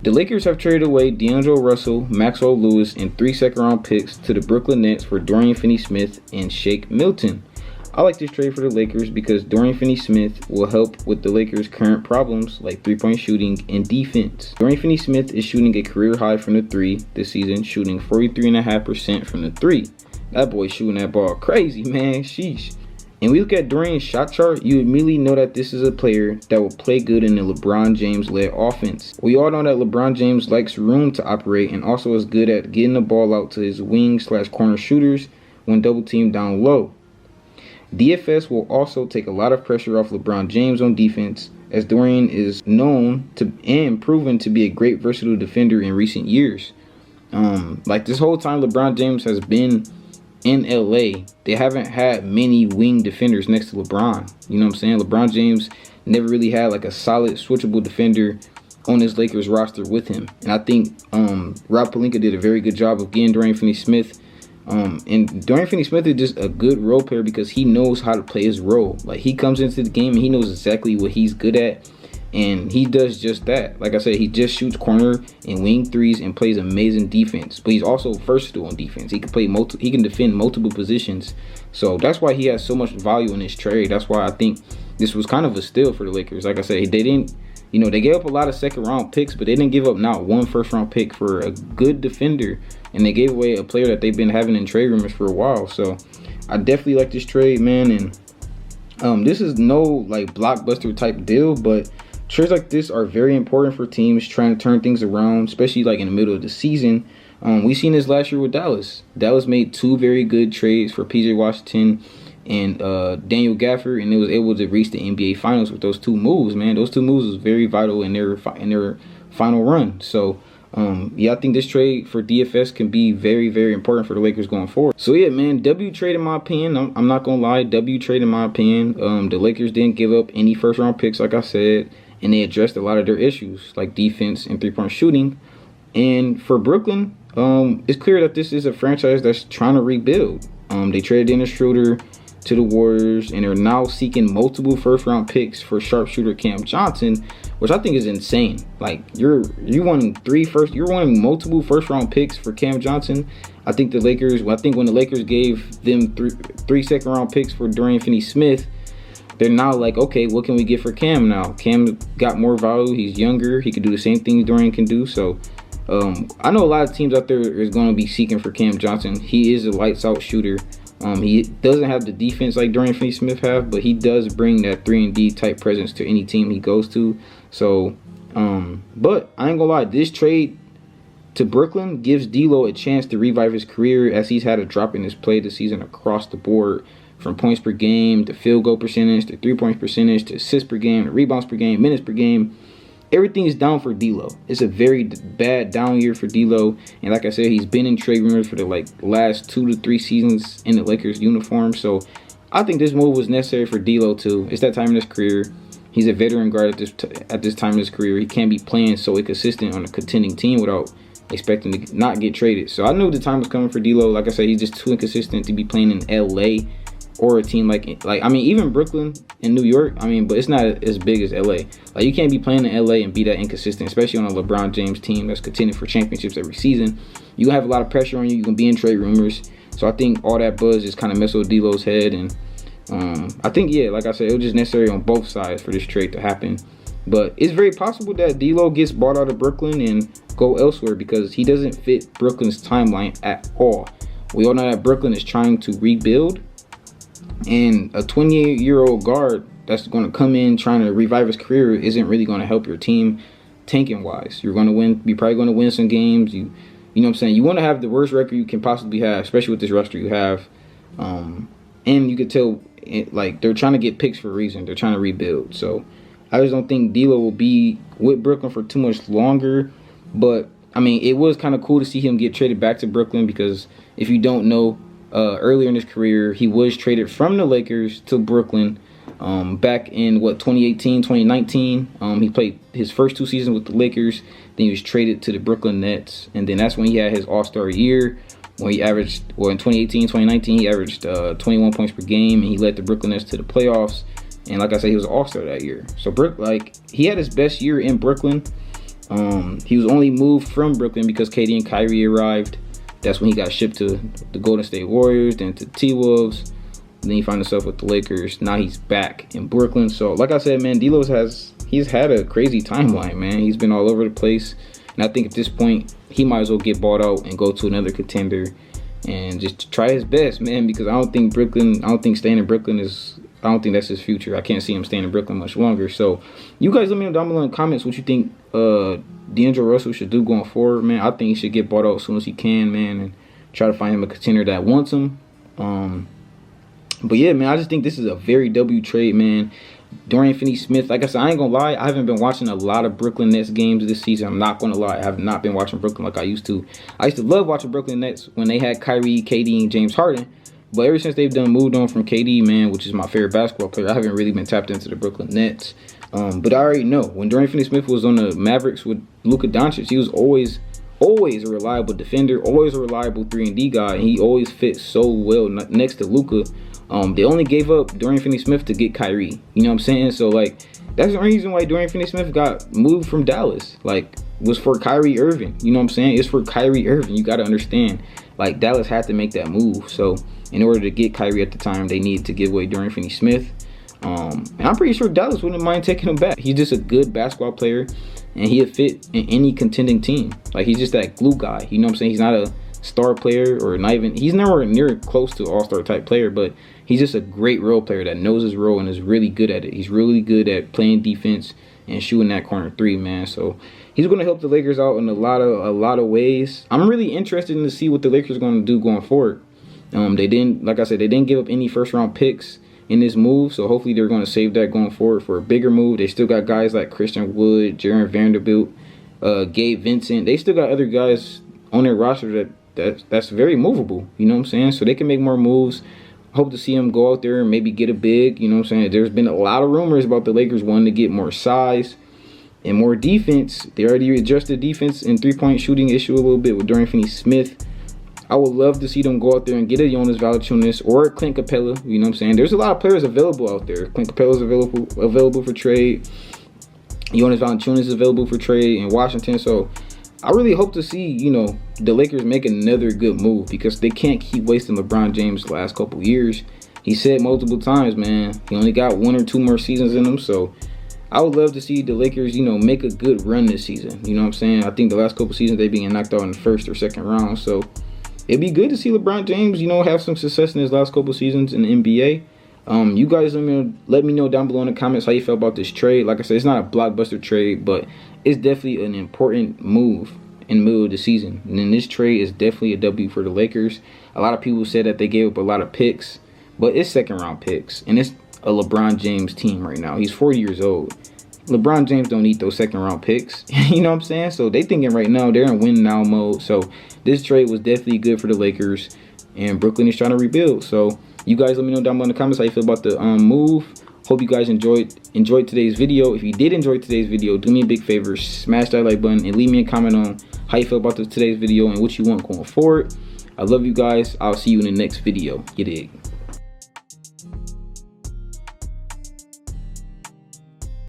The Lakers have traded away D'Angelo Russell, Maxwell Lewis, and 3 second-round picks to the Brooklyn Nets for Dorian Finney-Smith and Shake Milton. I like this trade for the Lakers because Dorian Finney-Smith will help with the Lakers' current problems like three-point shooting and defense. Dorian Finney-Smith is shooting a career high from the 3 this season, shooting 43.5% from the 3. That boy's shooting that ball crazy, man. Sheesh. And we look at Dorian's shot chart, you immediately know that this is a player that will play good in the LeBron James-led offense. We all know that LeBron James likes room to operate and also is good at getting the ball out to his wing/corner shooters when double teamed down low. DFS will also take a lot of pressure off LeBron James on defense, as Dorian is known to and proven to be a great versatile defender in recent years. Like this whole time LeBron James has been in LA, they haven't had many wing defenders next to LeBron. You know what I'm saying? LeBron James never really had like a solid switchable defender on his Lakers roster with him. And I think Rob Pelinka did a very good job of getting Dorian Finney-Smith. And Dorian Finney-Smith is just a good role player because he knows how to play his role. Like he comes into the game and he knows exactly what he's good at. And he does just that. Like I said, he just shoots corner and wing threes and plays amazing defense. But he's also versatile on defense. He can play he can defend multiple positions. So that's why he has so much value in this trade. That's why I think this was kind of a steal for the Lakers. Like I said, they didn't, they gave up a lot of second-round picks, but they didn't give up not one first-round pick for a good defender. And they gave away a player that they've been having in trade rumors for a while. So I definitely like this trade, man. And this is no like blockbuster type deal, but trades like this are very important for teams trying to turn things around, especially like in the middle of the season. We seen this last year with Dallas. Dallas made 2 very good trades for PJ Washington and Daniel Gafford, and they was able to reach the NBA Finals with those 2 moves. Man, those 2 moves was very vital in their final run. So yeah, I think this trade for DFS can be very, very important for the Lakers going forward. So yeah, man, W trade in my opinion. I'm not gonna lie, W trade in my opinion. The Lakers didn't give up any first-round picks, like I said. And they addressed a lot of their issues like defense and three-point shooting. And for Brooklyn, it's clear that this is a franchise that's trying to rebuild. They traded Dennis Schroeder to the Warriors, and they're now seeking multiple first-round picks for sharpshooter Cam Johnson, which I think is insane. Like you're wanting multiple first-round picks for Cam Johnson. I think when the Lakers gave them three second-round picks for Dorian Finney-Smith, they're now like, okay, what can we get for Cam now? Cam got more value. He's younger. He could do the same things Dorian can do. So I know a lot of teams out there is going to be seeking for Cam Johnson. He is a lights-out shooter. He doesn't have the defense like Dorian Finney-Smith have, but he does bring that 3-and-D type presence to any team he goes to. So, but I ain't gonna lie, this trade to Brooklyn gives D'Lo a chance to revive his career, as he's had a drop in his play this season across the board. From points per game to field goal percentage to 3-point percentage to assists per game to rebounds per game, minutes per game. Everything is down for D'Lo. It's a very bad down year for D'Lo. And like I said, he's been in trade rumors for the last 2 to 3 seasons in the Lakers uniform. So I think this move was necessary for D'Lo too. It's that time in his career. He's a veteran guard at this time in his career. He can't be playing so inconsistent on a contending team without expecting to not get traded. So I knew the time was coming for D'Lo. Like I said, he's just too inconsistent to be playing in LA. Or a team like even Brooklyn and New York, but it's not as big as LA. Like you can't be playing in LA and be that inconsistent, especially on a LeBron James team that's contending for championships every season. You gonna have a lot of pressure on you. You're gonna be in trade rumors. So I think all that buzz just kind of messed with D'Lo's head, and I think like I said, it was just necessary on both sides for this trade to happen. But it's very possible that D'Lo gets bought out of Brooklyn and go elsewhere because he doesn't fit Brooklyn's timeline at all. We all know that Brooklyn is trying to rebuild. And a 28-year-old guard that's going to come in trying to revive his career isn't really going to help your team tanking wise. You're going to win. You're probably going to win some games. You know what I'm saying? You want to have the worst record you can possibly have, especially with this roster you have. And you could tell, they're trying to get picks for a reason. They're trying to rebuild. So I just don't think D'Lo will be with Brooklyn for too much longer. But it was kind of cool to see him get traded back to Brooklyn because if you don't know, earlier in his career, he was traded from the Lakers to Brooklyn back in 2018, 2019. He played his first 2 seasons with the Lakers. Then he was traded to the Brooklyn Nets, and then that's when he had his All-Star year, when he averaged, in 2018, 2019, he averaged 21 points per game, and he led the Brooklyn Nets to the playoffs. And like I said, he was an All-Star that year. So he had his best year in Brooklyn. He was only moved from Brooklyn because KD and Kyrie arrived. That's when he got shipped to the Golden State Warriors, then to T-Wolves. Then he found himself with the Lakers. Now he's back in Brooklyn. So, like I said, man, D-Lo he's had a crazy timeline, man. He's been all over the place. And I think at this point, he might as well get bought out and go to another contender and just try his best, man, because I don't think staying in Brooklyn I don't think that's his future. I can't see him staying in Brooklyn much longer. So, you guys let me know down below in the comments what you think D'Angelo Russell should do going forward, man. I think he should get bought out as soon as he can, man, and try to find him a contender that wants him. But yeah, man, I just think this is a very W trade, man. Dorian Finney-Smith, like I said, I ain't gonna lie, I haven't been watching a lot of Brooklyn Nets games this season. I'm not gonna lie, I have not been watching Brooklyn like I used to. I used to love watching Brooklyn Nets when they had Kyrie, KD, and James Harden. But ever since they've moved on from KD, man, which is my favorite basketball player, I haven't really been tapped into the Brooklyn Nets. But I already know, when Dorian Finney-Smith was on the Mavericks with Luka Doncic, he was always a reliable defender, always a reliable 3-and-D guy, and he always fit so well next to Luka. They only gave up Dorian Finney-Smith to get Kyrie. You know what I'm saying? So, like, that's the reason why Dorian Finney-Smith got moved from Dallas. Like, was for Kyrie Irving. You know what I'm saying? It's for Kyrie Irving. You got to understand. Like, Dallas had to make that move. So, in order to get Kyrie at the time, they needed to give away Dorian Finney-Smith. And I'm pretty sure Dallas wouldn't mind taking him back. He's just a good basketball player, and he'd fit in any contending team. Like, he's just that glue guy. You know what I'm saying? He's not a star player or not even, he's nowhere near close to all-star type player, but he's just a great role player that knows his role and is really good at it. He's really good at playing defense and shooting that corner three, man. So he's going to help the Lakers out in a lot of ways. I'm really interested in to see what the Lakers are going to do going forward. They didn't, like I said, they didn't give up any first-round picks in this move, so hopefully they're going to save that going forward for a bigger move. They still got guys like Christian Wood, Jaron Vanderbilt, Gabe Vincent. They still got other guys on their roster that's very movable. You know what I'm saying? So they can make more moves. Hope to see him go out there and maybe get a big. You know what I'm saying? There's been a lot of rumors about the Lakers wanting to get more size and more defense. They already adjusted defense and three-point shooting issue a little bit with Dorian Finney-Smith. I would love to see them go out there and get a Jonas Valanciunas or a Clint Capella. You know what I'm saying? There's a lot of players available out there. Clint Capella's available for trade. Jonas Valanciunas is available for trade in Washington. So I really hope to see, you know, the Lakers make another good move, because they can't keep wasting LeBron James the last couple years. He said multiple times, man, he only got 1 or 2 more seasons in him. So I would love to see the Lakers, you know, make a good run this season. You know what I'm saying? I think the last couple seasons they've been knocked out in the first or second round. So it'd be good to see LeBron James, you know, have some success in his last couple seasons in the NBA. You guys let me know down below in the comments how you felt about this trade. Like I said, it's not a blockbuster trade, but it's definitely an important move in the middle of the season. And then this trade is definitely a W for the Lakers. A lot of people said that they gave up a lot of picks, but it's second-round picks, and it's a LeBron James team right now. He's 40 years old. LeBron James don't need those second-round picks. You know what I'm saying? So they thinking right now they're in win-now mode. So this trade was definitely good for the Lakers, and Brooklyn is trying to rebuild. So you guys let me know down below in the comments how you feel about the move. Hope you guys enjoyed today's video. If you did enjoy today's video, do me a big favor, smash that like button and leave me a comment on how you feel about today's video and what you want going forward. I love you guys. I'll see you in the next video. You dig?